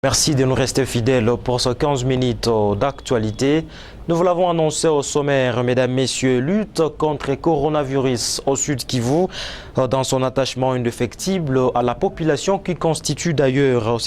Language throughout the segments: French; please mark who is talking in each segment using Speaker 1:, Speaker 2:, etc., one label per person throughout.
Speaker 1: Merci de nous rester fidèles pour ces 15 minutes d'actualité. Nous vous l'avons annoncé au sommaire, mesdames, messieurs, lutte contre le coronavirus au Sud Kivu, dans son attachement indéfectible à la population qui constitue d'ailleurs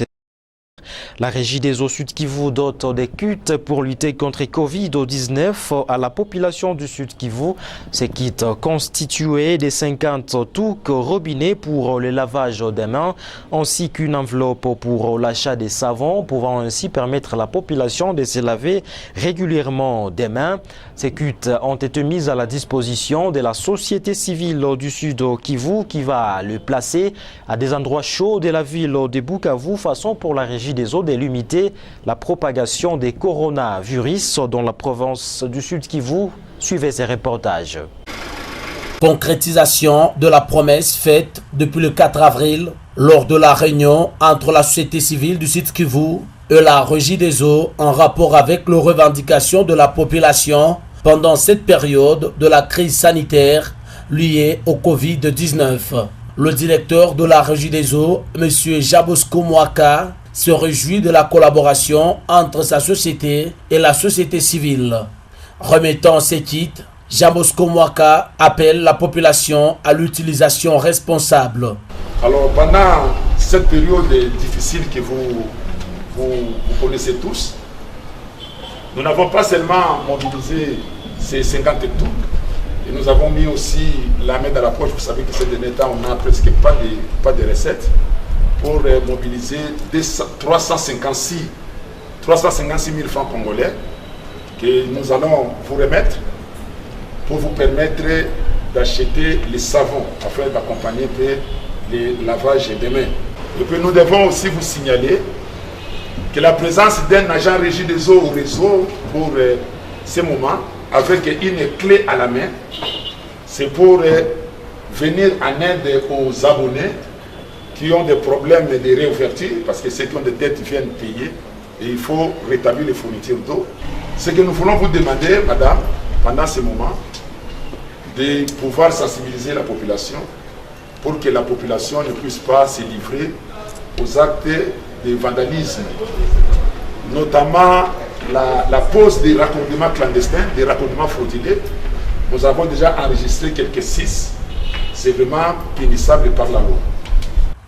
Speaker 1: la Régie des eaux Sud Kivu dote des kits pour lutter contre le Covid-19 à la population du Sud Kivu. Ces kits constitués de 50 touques robinets pour le lavage des mains ainsi qu'une enveloppe pour l'achat des savons pouvant ainsi permettre à la population de se laver régulièrement des mains. Ces kits ont été mis à la disposition de la société civile du Sud Kivu qui va le placer à des endroits chauds de la ville de Bukavu façon pour la Régie des eaux de limiter la propagation des coronavirus dans la province du Sud Kivu. Suivez ces reportages.
Speaker 2: Concrétisation de la promesse faite depuis le 4 avril lors de la réunion entre la société civile du Sud Kivu et la Régie des eaux en rapport avec les revendications de la population pendant cette période de la crise sanitaire liée au Covid-19. Le directeur de la Régie des eaux, M. Jabosko Mwaka, se réjouit de la collaboration entre sa société et la société civile. Remettant ces kits, Jabosko Mwaka appelle la population à l'utilisation responsable.
Speaker 3: Alors pendant cette période difficile que vous connaissez tous, nous n'avons pas seulement mobilisé ces 50 touques, et nous avons mis aussi la main dans la poche. Vous savez que ces derniers temps, on n'a presque pas de recettes pour mobiliser 356 000 francs congolais que nous allons vous remettre pour vous permettre d'acheter les savons afin d'accompagner le lavage des mains. Et puis nous devons aussi vous signaler que la présence d'un agent régie des eaux au réseau pour ce moment, avec une clé à la main, c'est pour venir en aide aux abonnés qui ont des problèmes de réouverture, parce que ceux qui ont des dettes viennent payer et il faut rétablir les fournitures d'eau. Ce que nous voulons vous demander, madame, pendant ce moment, de pouvoir sensibiliser la population pour que la population ne puisse pas se livrer aux actes de vandalisme, notamment la pose des raccordements clandestins, des raccordements frauduleux. Nous avons déjà enregistré quelques 6. C'est vraiment punissable par la loi.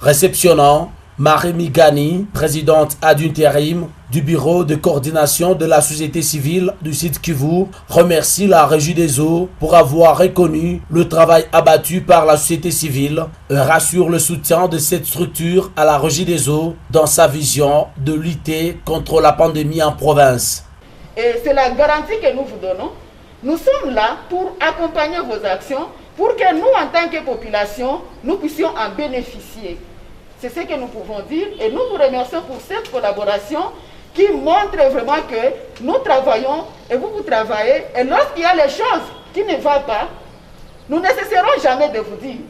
Speaker 2: Réceptionnant, Marie Migani, présidente ad intérim du bureau de coordination de la société civile du Sud Kivu, remercie la Régie des eaux pour avoir reconnu le travail abattu par la société civile et rassure le soutien de cette structure à la Régie des eaux dans sa vision de lutter contre la pandémie en province.
Speaker 4: Et c'est la garantie que nous vous donnons. Nous sommes là pour accompagner vos actions, pour que nous, en tant que population, nous puissions en bénéficier. C'est ce que nous pouvons dire et nous vous remercions pour cette collaboration qui montre vraiment que nous travaillons et vous travaillez. Et lorsqu'il y a les choses qui ne vont pas, nous ne cesserons jamais de vous dire.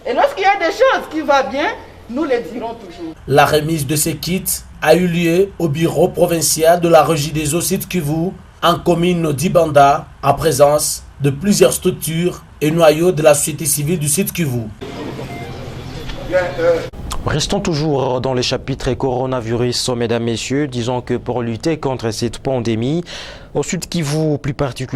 Speaker 4: Et lorsqu'il y a des choses qui vont bien, nous les dirons toujours.
Speaker 2: La remise de ces kits a eu lieu au bureau provincial de la Régie des eaux Sud Kivu, en commune d'Ibanda, en présence de plusieurs structures et noyaux de la société civile du Sud Kivu.
Speaker 1: Restons toujours dans les chapitres coronavirus, mesdames, messieurs. Disons que pour lutter contre cette pandémie, au Sud Kivu plus particulièrement,